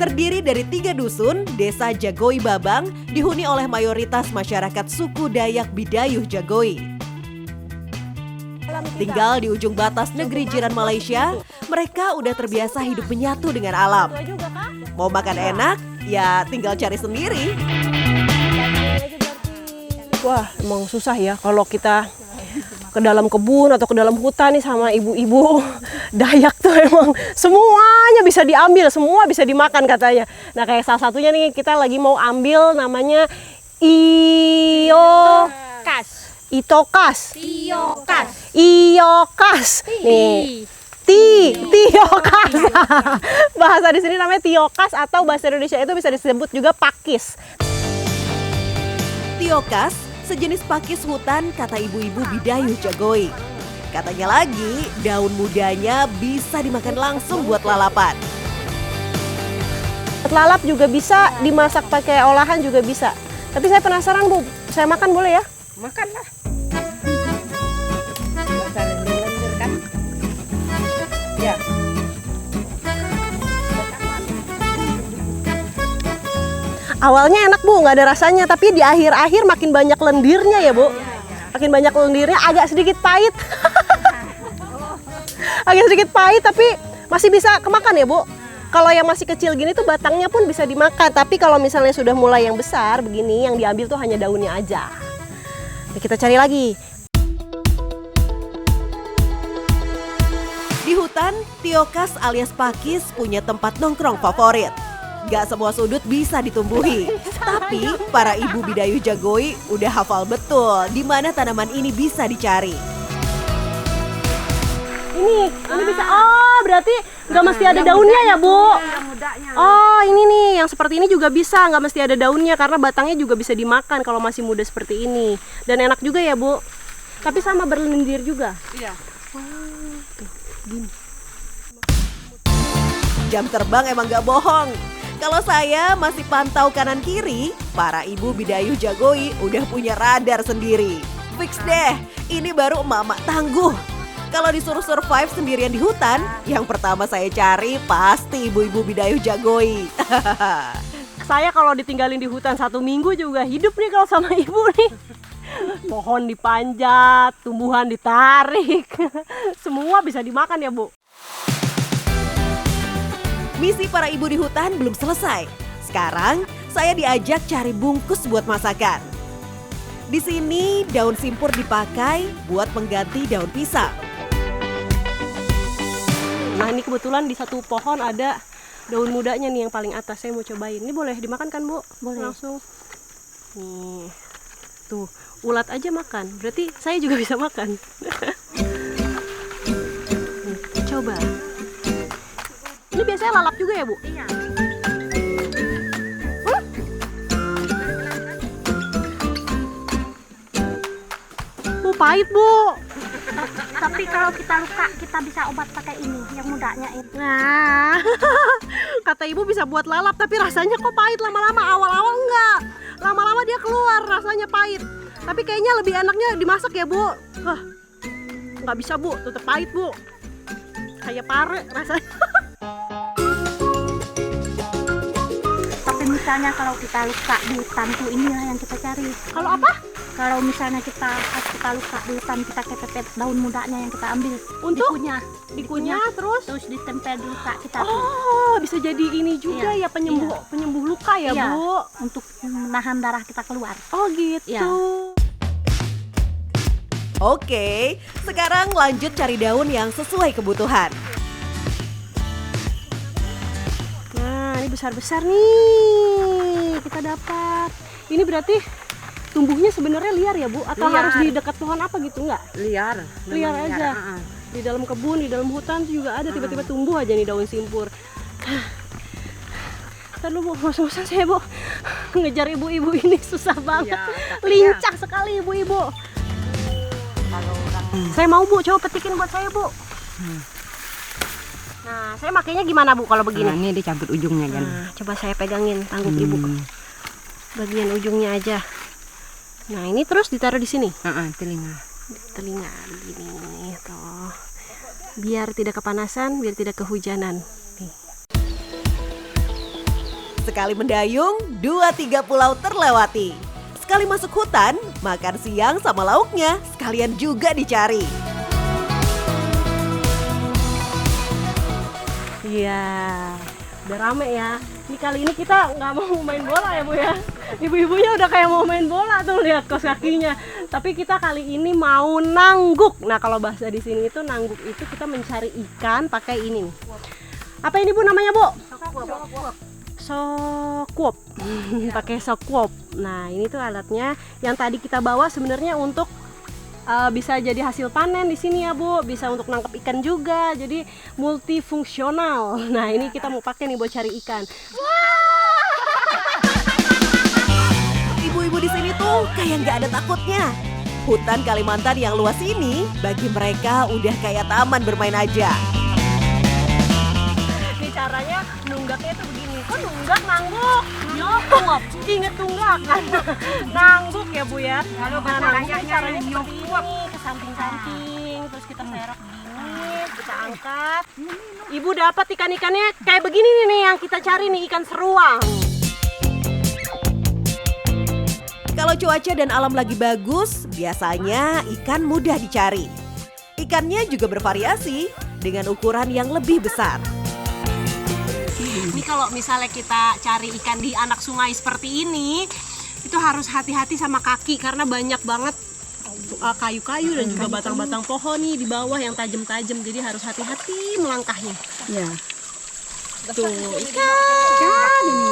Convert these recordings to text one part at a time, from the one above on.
Terdiri dari 3 dusun, Desa Jagoi Babang dihuni oleh mayoritas masyarakat suku Dayak Bidayuh Jagoi. Tinggal di ujung batas negeri jiran Malaysia, mereka udah terbiasa hidup menyatu dengan alam. Mau makan enak, ya tinggal cari sendiri. Wah, emang susah ya kalau kita ke dalam kebun atau ke dalam hutan nih sama ibu-ibu Dayak tuh emang semuanya bisa diambil, semua bisa dimakan katanya. Nah kayak salah satunya nih kita lagi mau ambil namanya Itokas. Nih. Tiokas. Bahasa di sini namanya tiokas atau bahasa Indonesia itu bisa disebut juga pakis. Tiokas, sejenis pakis hutan kata ibu-ibu Bidayuh Jagoi. Katanya lagi, daun mudanya bisa dimakan langsung buat lalapan. Lalap juga bisa, dimasak pakai olahan juga bisa. Tapi saya penasaran Bu, saya makan boleh ya? Makanlah. Ya. Awalnya enak Bu, nggak ada rasanya, tapi di akhir-akhir makin banyak lendirnya ya Bu. Makin banyak lendirnya, agak sedikit pahit. Agak sedikit pahit, tapi masih bisa kemakan ya Bu. Kalau yang masih kecil gini tuh batangnya pun bisa dimakan, tapi kalau misalnya sudah mulai yang besar begini, yang diambil tuh hanya daunnya aja. Nah, kita cari lagi. Di hutan, Tiokas alias pakis punya tempat nongkrong favorit. Gak semua sudut bisa ditumbuhi, tapi para ibu Bidayuh Jagoi udah hafal betul di mana tanaman ini bisa dicari. Ini bisa. Oh, berarti nggak mesti ada daunnya ya Bu? Oh, ini nih yang seperti ini juga bisa, nggak mesti ada daunnya karena batangnya juga bisa dimakan kalau masih muda seperti ini. Dan enak juga ya Bu. Tapi sama berlendir juga. Iya. Tuh, gini. Jam terbang emang gak bohong. Kalau saya masih pantau kanan kiri, para ibu Bidayuh Jagoi udah punya radar sendiri. Fix deh, ini baru emak-emak tangguh. Kalau disuruh survive sendirian di hutan, yang pertama saya cari pasti ibu-ibu Bidayuh Jagoi. Saya kalau ditinggalin di hutan 1 minggu juga hidup nih kalau sama ibu nih. Pohon dipanjat, tumbuhan ditarik, semua bisa dimakan ya Bu. Misi para ibu di hutan belum selesai. Sekarang saya diajak cari bungkus buat masakan. Di sini daun simpur dipakai buat pengganti daun pisang. Nah ini kebetulan di satu pohon ada daun mudanya nih yang paling atas, saya mau cobain. Ini boleh dimakan kan Bu? Boleh. Langsung. Nih, tuh ulat aja makan, berarti saya juga bisa makan. Nih, coba. Ini biasanya lalap juga ya Bu? Iya. Pahit Bu. Tapi kalau kita luka, kita bisa obat pakai ini, yang mudanya itu. Nah, kata ibu bisa buat lalap, tapi rasanya kok pahit lama-lama. Awal-awal enggak, lama-lama dia keluar rasanya pahit. Tapi kayaknya lebih enaknya dimasak ya Bu. Nggak bisa Bu, tetap pahit Bu. Kayak pare rasanya. Tapi misalnya kalau kita luka di hutan tuh inilah yang kita cari. Kalau apa? Kalau misalnya kita luka di hutan, kita kepepet daun mudanya yang kita ambil. Untuk? Dikunyah terus ditempel di luka kita. Oh, bisa jadi ini juga Iya, ya penyembuh luka ya Iya, Bu. untuk menahan darah kita keluar. Oh gitu. Iya. Oke, sekarang lanjut cari daun yang sesuai kebutuhan. Nah, ini besar-besar nih. Kita dapat. Ini berarti tumbuhnya sebenarnya liar ya Bu? Atau Liar. harus di dekat pohon apa gitu nggak? Liar. Liar aja. Di dalam kebun, di dalam hutan tuh juga ada tiba-tiba tumbuh aja nih daun simpur. Ntar lu Bu, ngos-ngosan saya Bu. Ngejar ibu-ibu ini susah banget. Lincah sekali ibu-ibu. Kalau orang Saya mau Bu, coba petikin buat saya Bu. Nah, saya makainya gimana Bu kalau begini? Nah, ini dicabut ujungnya kan. Nah, coba saya pegangin, tanggup ibu. Bagian ujungnya aja. Nah, ini terus ditaruh di sini. Telinga. Di telinga begini tuh. Biar tidak kepanasan, biar tidak kehujanan. Nih. Sekali mendayung, 2-3 pulau terlewati. Sekali masuk hutan, makan siang sama lauknya sekalian juga dicari. Iya, udah rame ya. Ini kali ini kita nggak mau main bola ya Bu ya. Ibu-ibunya udah kayak mau main bola tuh, lihat kaos kakinya. Tapi kita kali ini mau nangguk. Nah kalau bahasa di sini itu nangguk itu kita mencari ikan pakai ini nih. Apa ini Bu namanya Bu? Sokuop. Pakai sokuop. Nah ini tuh alatnya yang tadi kita bawa sebenarnya untuk bisa jadi hasil panen di sini ya Bu, bisa untuk nangkep ikan juga, jadi multifungsional. Nah ini kita mau pakai nih buat cari ikan. Ibu-ibu di sini tuh kayak nggak ada takutnya. Hutan Kalimantan yang luas ini bagi mereka udah kayak taman bermain aja. Ini caranya nunggaknya tuh begini. Kok nunggak nangguk? Nyokop. Ingat tunggak kan? Nangguk ya Bu ya. Kalau Nah, bahasa nangguk Dayak caranya nyari seperti ini, ke samping-samping, terus kita serok begini, kita angkat. Ibu dapat ikan-ikannya kayak begini nih yang kita cari nih, ikan seruang. Kalau cuaca dan alam lagi bagus, biasanya ikan mudah dicari. Ikannya juga bervariasi dengan ukuran yang lebih besar. Ini kalau misalnya kita cari ikan di anak sungai seperti ini, itu harus hati-hati sama kaki karena banyak banget kayu-kayu dan juga batang-batang pohon nih di bawah yang tajam-tajam. Jadi harus hati-hati melangkahnya. Ya. Tuh, ikan ini.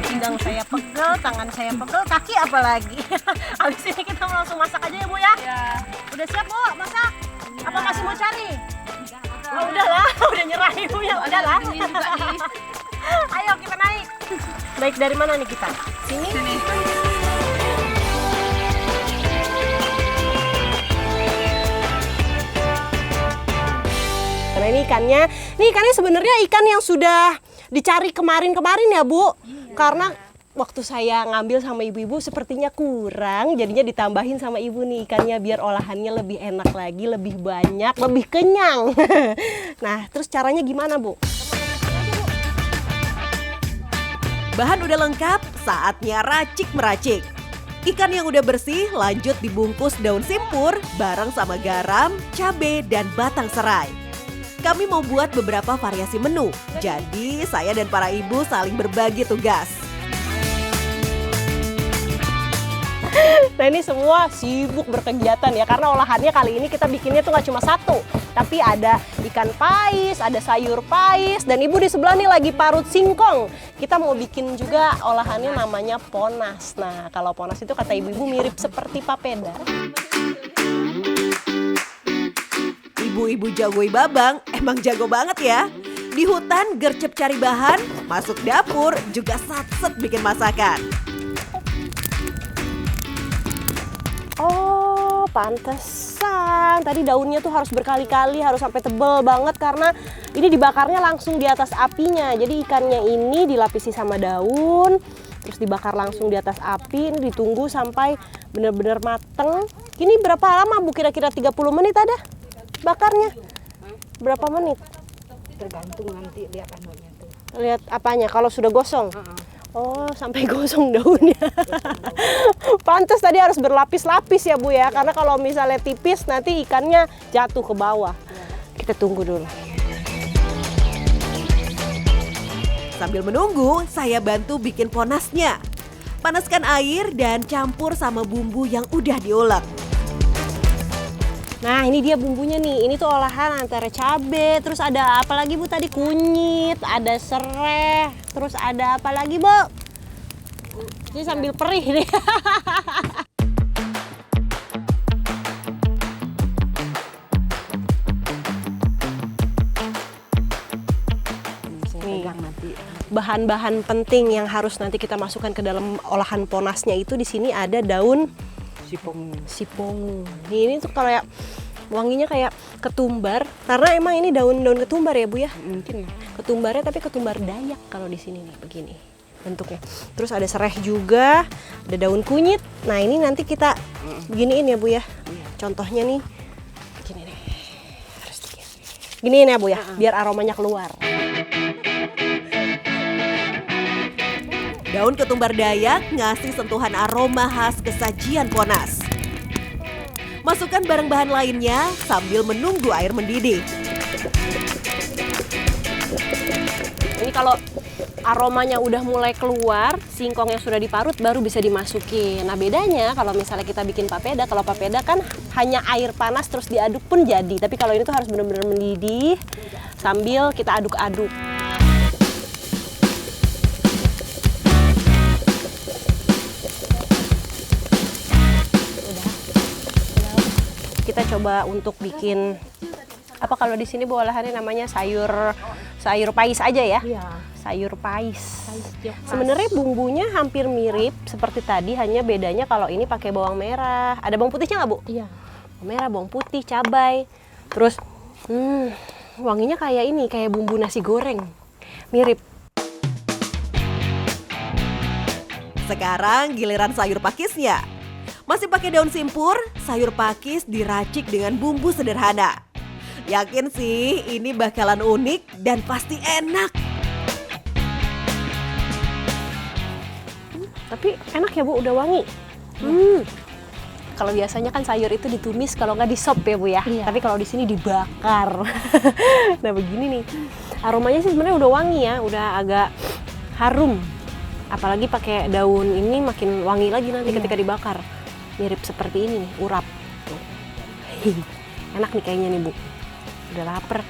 Pinggang saya pegel, tangan saya pegel, kaki apalagi. Habis ini kita langsung masak aja ya Bu ya? Iya. Udah siap Bu masak? Apa masih mau cari? Oh, udahlah, udah nyerah Ibu ya, udahlah. Ayo kita naik. Naik dari mana nih kita? Sini. Karena ini ikannya sebenarnya ikan yang sudah dicari kemarin-kemarin ya Bu. Karena waktu saya ngambil sama ibu-ibu sepertinya kurang, jadinya ditambahin sama ibu nih ikannya biar olahannya lebih enak lagi, lebih banyak, lebih kenyang. Nah, terus caranya gimana Bu? Bahan udah lengkap, saatnya racik-meracik. Ikan yang udah bersih lanjut dibungkus daun simpur bareng sama garam, cabai, dan batang serai. Kami mau buat beberapa variasi menu, jadi saya dan para ibu saling berbagi tugas. Nah ini semua sibuk berkegiatan ya, karena olahannya kali ini kita bikinnya tuh nggak cuma satu, tapi ada ikan pais, ada sayur pais, dan ibu di sebelah nih lagi parut singkong. Kita mau bikin juga olahannya namanya ponas. Nah kalau ponas itu kata ibu-ibu mirip seperti papeda. Ibu-ibu Jagoi Babang emang jago banget ya. Di hutan gercep cari bahan, masuk dapur juga satset bikin masakan. Oh, pantesan. Tadi daunnya tuh harus berkali-kali, harus sampai tebel banget karena ini dibakarnya langsung di atas apinya. Jadi ikannya ini dilapisi sama daun, terus dibakar langsung di atas api. Ini ditunggu sampai benar-benar mateng. Ini berapa lama Bu? Kira-kira 30 menit ada bakarnya? Berapa menit? Tergantung nanti lihat anunya tuh. Lihat apanya? Kalau sudah gosong? Oh, sampai gosong daunnya. Pantes tadi harus berlapis-lapis ya Bu ya, karena kalau misalnya tipis nanti ikannya jatuh ke bawah. Kita tunggu dulu. Sambil menunggu, saya bantu bikin ponasnya. Panaskan air dan campur sama bumbu yang udah diulek. Nah ini dia bumbunya nih, ini tuh olahan antara cabai, terus ada apa lagi Bu tadi? Kunyit, ada serai, terus ada apa lagi Bu? Ini sambil perih nih. Nih, bahan-bahan penting yang harus nanti kita masukkan ke dalam olahan ponasnya itu di sini ada daun sipong. Ini tuh kayak wanginya kayak ketumbar, karena emang ini daun-daun ketumbar ya Bu ya. Mungkin ketumbarnya, tapi ketumbar Dayak kalau di sini nih begini. bentuknya. Terus ada serai juga, ada daun kunyit. Nah ini nanti kita beginiin ya Bu ya. Contohnya nih, gini nih, harus giniin ya Bu ya, biar aromanya keluar. Daun ketumbar Dayak ngasih sentuhan aroma khas kesajian Ponas. Masukkan barang-bahan lainnya sambil menunggu air mendidih. Ini kalau aromanya udah mulai keluar, singkong yang sudah diparut baru bisa dimasukin. Nah bedanya kalau misalnya kita bikin papeda, kalau papeda kan hanya air panas terus diaduk pun jadi. Tapi kalau ini tuh harus benar-benar mendidih sambil kita aduk-aduk. Kita coba untuk bikin apa kalau di sini olahannya namanya sayur pais aja ya. Iya. Sayur pais. Tiok pas. Sebenarnya bumbunya hampir mirip seperti tadi, hanya bedanya kalau ini pakai bawang merah. Ada bawang putihnya nggak Bu? Iya. Bawang merah, bawang putih, cabai. Terus wanginya kayak ini, kayak bumbu nasi goreng. Mirip. Sekarang giliran sayur pakisnya. Masih pakai daun simpur, sayur pakis diracik dengan bumbu sederhana. Yakin sih ini bakalan unik dan pasti enak. Tapi enak ya Bu, udah wangi. Kalau biasanya kan sayur itu ditumis, kalau nggak di sop ya Bu ya. Iya. Tapi kalau di sini dibakar. Nah begini nih, aromanya sih sebenarnya udah wangi ya, udah agak harum. Apalagi pakai daun ini makin wangi lagi nanti ketika dibakar. Mirip seperti ini nih, urap. Tuh. Enak nih kayaknya nih Bu. Udah lapar.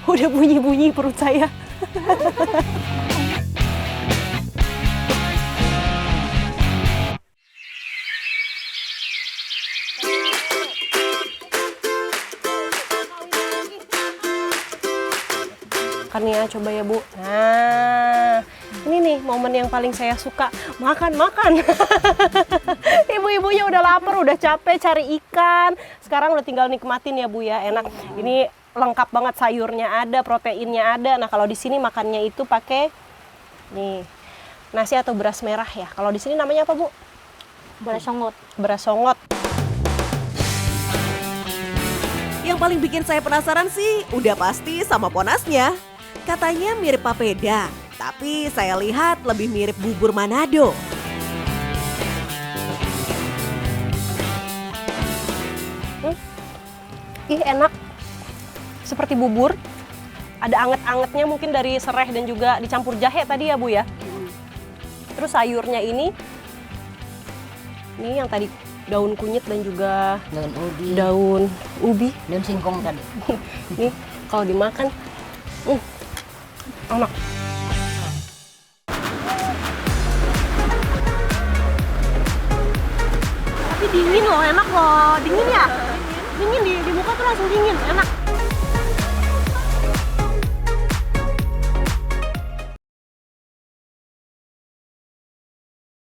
Udah bunyi-bunyi perut saya. Makan ya, coba ya Bu. Nah, ini nih momen yang paling saya suka. Makan. Ibu-ibunya udah lapar, udah capek cari ikan. Sekarang udah tinggal nikmatin ya Bu ya, enak. Ini lengkap banget, sayurnya ada, proteinnya ada. Nah kalau di sini makannya itu pakai nih nasi atau beras merah ya. Kalau di sini namanya apa Bu? Beras songot. Beras songot. Yang paling bikin saya penasaran sih udah pasti sama Ponasnya. Katanya mirip papeda, tapi saya lihat lebih mirip bubur Manado. Ih enak, seperti bubur. Ada anget-angetnya mungkin dari serai dan juga dicampur jahe tadi ya Bu ya. Terus sayurnya ini yang tadi daun kunyit dan juga daun ubi. Daun singkong tadi. Nih kalau dimakan, enak. Tapi dingin loh, enak loh, dingin ya. Dingin di muka tuh langsung dingin, enak.